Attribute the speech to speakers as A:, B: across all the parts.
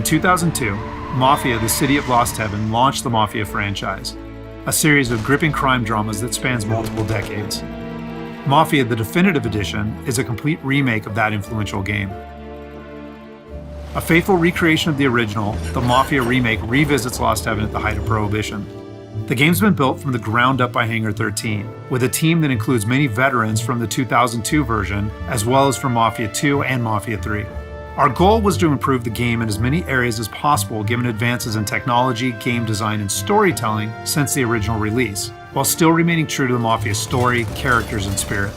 A: In 2002, Mafia, the City of Lost Heaven, launched the Mafia franchise, a series of gripping crime dramas that spans multiple decades. Mafia, the Definitive Edition, is a complete remake of that influential game. A faithful recreation of the original, the Mafia remake revisits Lost Heaven at the height of Prohibition. The game's been built from the ground up by Hangar 13, with a team that includes many veterans from the 2002 version, as well as from Mafia 2 and Mafia 3. Our goal was to improve the game in as many areas as possible given advances in technology, game design, and storytelling since the original release, while still remaining true to the Mafia story, characters, and spirit.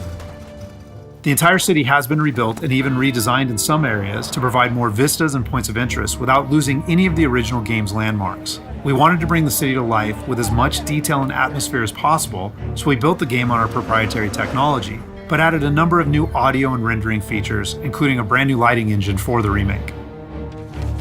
A: The entire city has been rebuilt and even redesigned in some areas to provide more vistas and points of interest without losing any of the original game's landmarks. We wanted to bring the city to life with as much detail and atmosphere as possible, so we built the game on our proprietary technology, but added a number of new audio and rendering features, including a brand new lighting engine for the remake.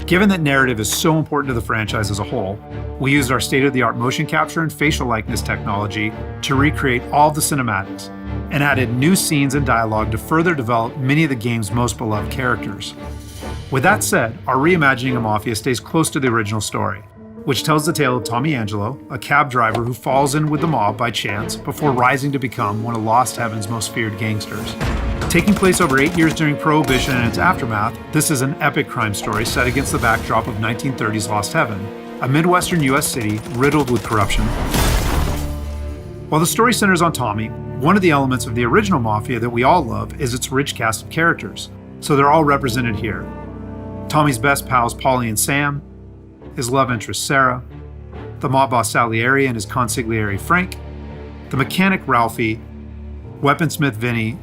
A: Given that narrative is so important to the franchise as a whole, we used our state-of-the-art motion capture and facial likeness technology to recreate all of the cinematics, and added new scenes and dialogue to further develop many of the game's most beloved characters. With that said, our reimagining of Mafia stays close to the original story, which tells the tale of Tommy Angelo, a cab driver who falls in with the mob by chance before rising to become one of Lost Heaven's most feared gangsters. Taking place over 8 years during Prohibition and its aftermath, this is an epic crime story set against the backdrop of 1930s Lost Heaven, a Midwestern US city riddled with corruption. While the story centers on Tommy, one of the elements of the original Mafia that we all love is its rich cast of characters, so they're all represented here. Tommy's best pals Paulie and Sam, his love interest Sarah, the mob boss Salieri and his consigliere Frank, the mechanic Ralphie, weaponsmith Vinny,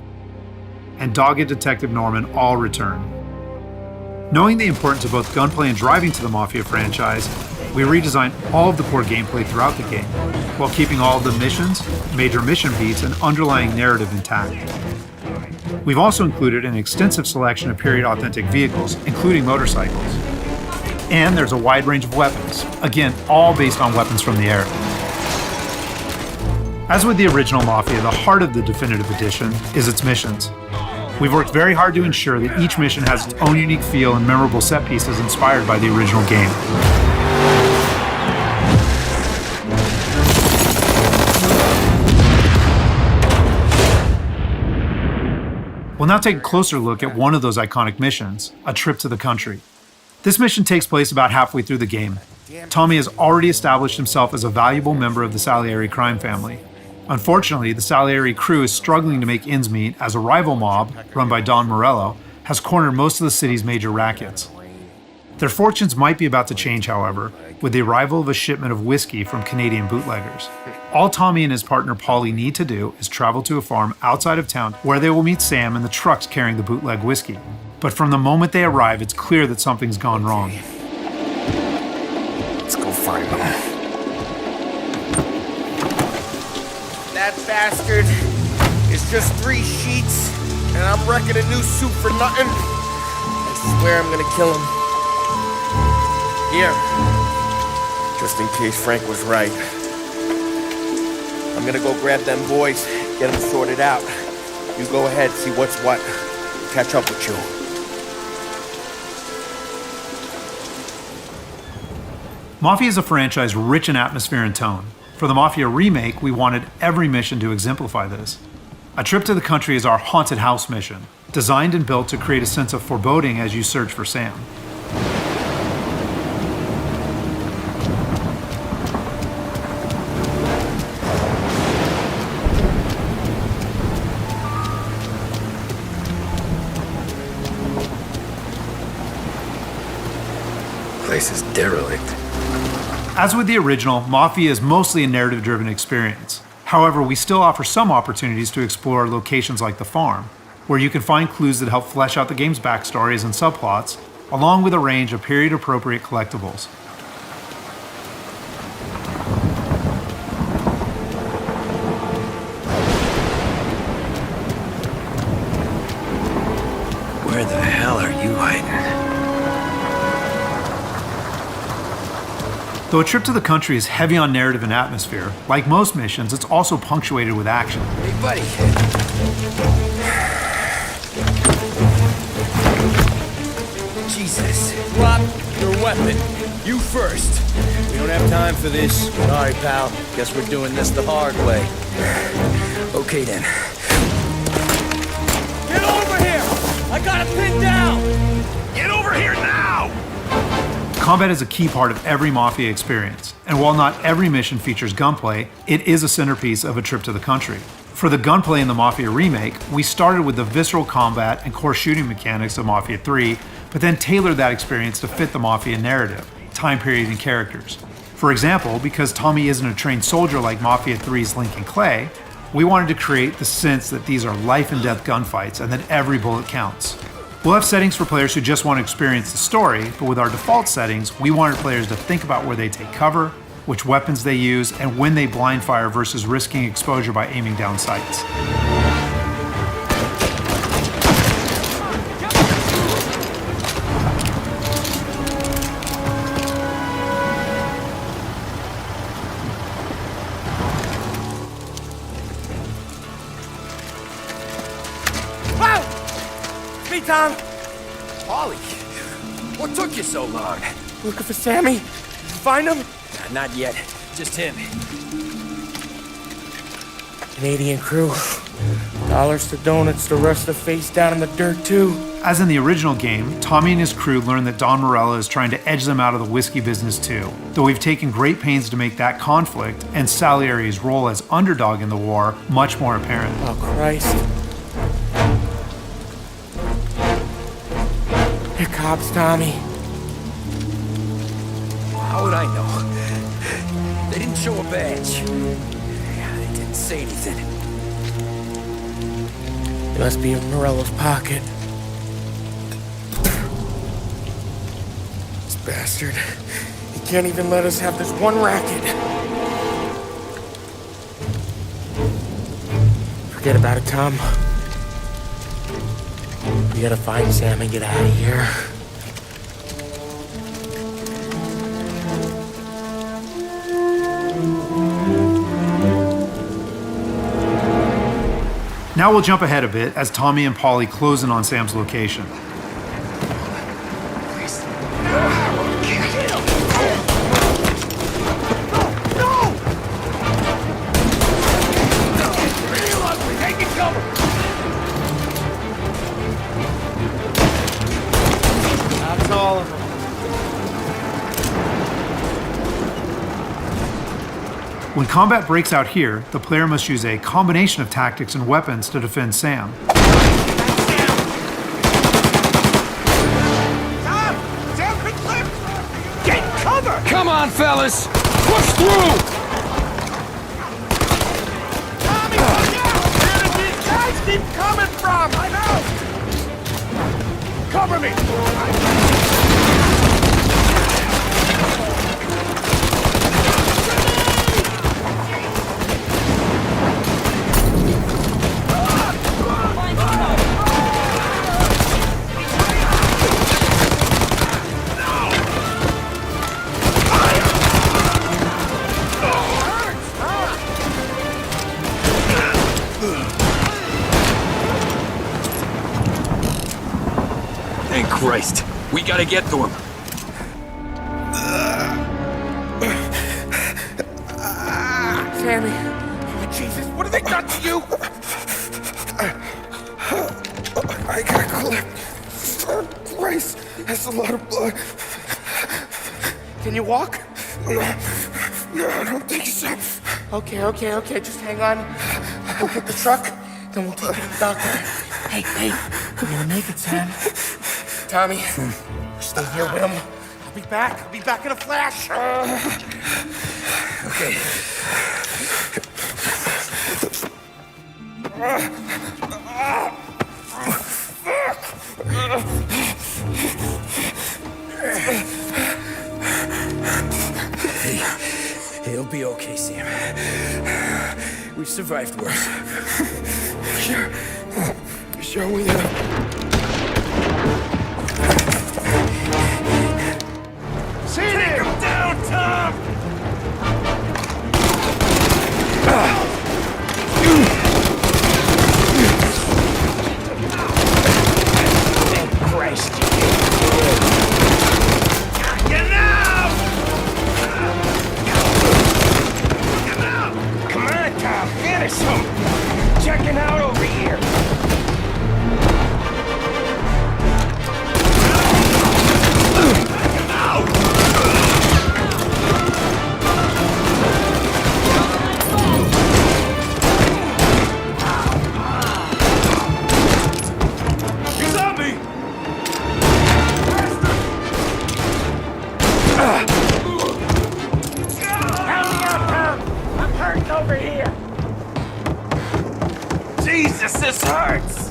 A: and dogged detective Norman all return. Knowing the importance of both gunplay and driving to the Mafia franchise, we redesigned all of the core gameplay throughout the game, while keeping all of the missions, major mission beats, and underlying narrative intact. We've also included an extensive selection of period-authentic vehicles, including motorcycles. And there's a wide range of weapons, again, all based on weapons from the era. As with the original Mafia, the heart of the Definitive Edition is its missions. We've worked very hard to ensure that each mission has its own unique feel and memorable set pieces inspired by the original game. We'll now take a closer look at one of those iconic missions, A Trip to the Country. This mission takes place about halfway through the game. Tommy has already established himself as a valuable member of the Salieri crime family. Unfortunately, the Salieri crew is struggling to make ends meet as a rival mob, run by Don Morello, has cornered most of the city's major rackets. Their fortunes might be about to change, however, with the arrival of a shipment of whiskey from Canadian bootleggers. All Tommy and his partner Paulie need to do is travel to a farm outside of town where they will meet Sam and the trucks carrying the bootleg whiskey. But from the moment they arrive, it's clear that something's gone wrong.
B: Let's go find them.
C: That bastard is just 3 sheets, and I'm wrecking a new suit for nothing. I swear I'm gonna kill him. Here, just in case Frank was right. I'm gonna go grab them boys, get them sorted out. You go ahead, see what's what. Catch up with you.
A: Mafia is a franchise rich in atmosphere and tone. For the Mafia remake, we wanted every mission to exemplify this. A Trip to the Country is our haunted house mission, designed and built to create a sense of foreboding as you search for Sam.
B: Place is derelict.
A: As with the original, Mafia is mostly a narrative-driven experience. However, we still offer some opportunities to explore locations like the farm, where you can find clues that help flesh out the game's backstories and subplots, along with a range of period-appropriate collectibles.
B: Where the hell are you hiding?
A: Though A Trip to the Country is heavy on narrative and atmosphere, like most missions, it's also punctuated with action.
B: Hey, buddy.
C: Jesus. Rob,
D: Your weapon. You first. We don't have time for this. Sorry, pal. Guess we're doing this the hard way.
B: Okay then.
D: Get over here! I got it pinned down!
C: Get over here now!
A: Combat is a key part of every Mafia experience, and while not every mission features gunplay, it is a centerpiece of a trip to the country. For the gunplay in the Mafia remake, we started with the visceral combat and core shooting mechanics of Mafia 3, but then tailored that experience to fit the Mafia narrative, time period, and characters. For example, because Tommy isn't a trained soldier like Mafia 3's Lincoln Clay, we wanted to create the sense that these are life and death gunfights and that every bullet counts. We'll have settings for players who just want to experience the story, but with our default settings, we wanted players to think about where they take cover, which weapons they use, and when they blind fire versus risking exposure by aiming down sights.
C: Me, Tom.
B: Ollie, what took you so long?
C: Looking for Sammy. Did you find him?
B: Not yet. Just him.
C: Canadian crew. Dollars to donuts, the rest of face down in the dirt too.
A: As in the original game, Tommy and his crew learn that Don Morello is trying to edge them out of the whiskey business too, though we've taken great pains to make that conflict and Salieri's role as underdog in the war much more apparent.
C: Oh, Christ. They're cops, Tommy.
B: How would I know? They didn't show a badge. They didn't say anything.
C: It must be in Morello's pocket. This bastard. He can't even let us have this one racket. Forget about it, Tom. We gotta find Sam and get out of here.
A: Now we'll jump ahead a bit as Tommy and Polly close in on Sam's location.
C: That's all of them.
A: When combat breaks out here, the player must use a combination of tactics and weapons to defend Sam.
D: Come on, fellas! Push through!
C: Tommy, look out! Where did these guys keep coming from? I know! Cover me!
B: Thank Christ. We gotta get to him.
C: Sammy. Oh, Jesus, what have they done to you? I got clipped. Oh, Christ, that's a lot of blood. Can you walk? No, I don't think so. Okay, just hang on. We'll get the truck, then we'll take you to the doctor. Hey, you're gonna make it, Sam. Tommy, stay here with him. I'll be back in a flash.
B: Okay. Hey, he'll be okay, Sam. We've survived worse.
C: Sure we have.
D: Take him down, Tom!
C: Christ.
B: this hurts!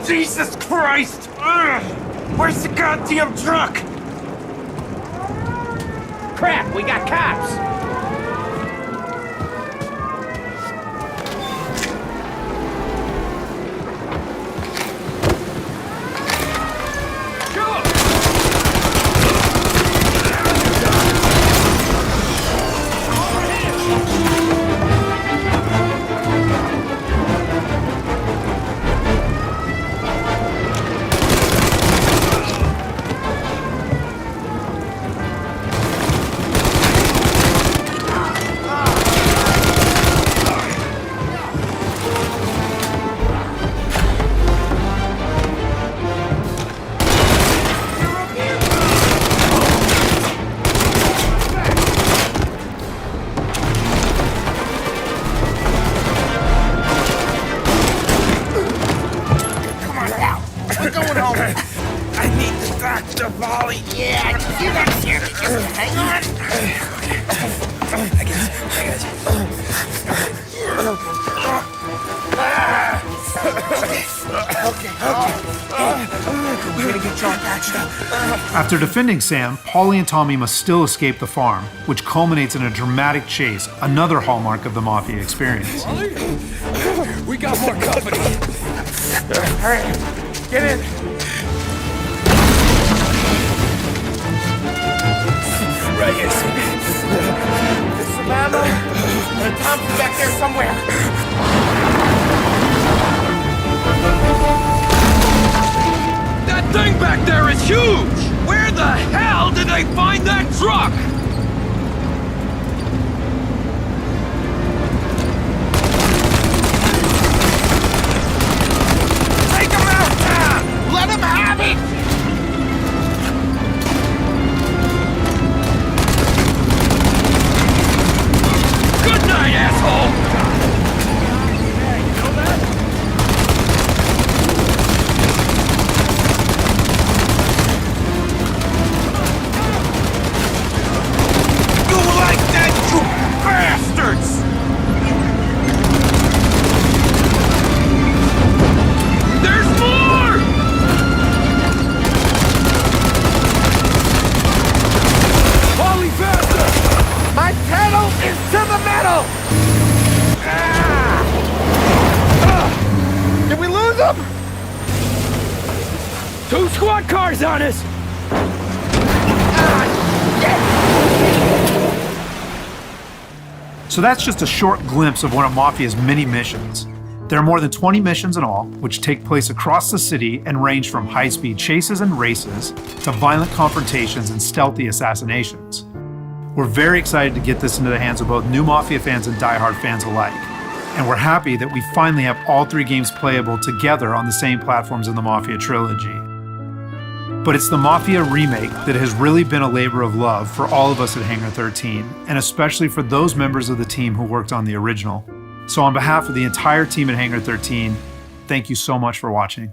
B: Jesus Christ! Ugh. Where's the goddamn truck? Crap, we got cops!
A: After defending Sam, Paulie and Tommy must still escape the farm, which culminates in a dramatic chase, another hallmark of the Mafia experience.
B: We got more company!
C: Alright, get in!
B: Right here.
C: There's some ammo, and a Thompson back there somewhere.
B: That thing back there is huge! Where the hell did they find that truck?
C: Take him out, Tom! Let him have it!
B: Good night, asshole! Two squad cars on us!
A: So that's just a short glimpse of one of Mafia's many missions. There are more than 20 missions in all, which take place across the city and range from high-speed chases and races to violent confrontations and stealthy assassinations. We're very excited to get this into the hands of both new Mafia fans and die-hard fans alike. And we're happy that we finally have all three games playable together on the same platforms in the Mafia trilogy. But it's the Mafia remake that has really been a labor of love for all of us at Hangar 13, and especially for those members of the team who worked on the original. So on behalf of the entire team at Hangar 13, thank you so much for watching.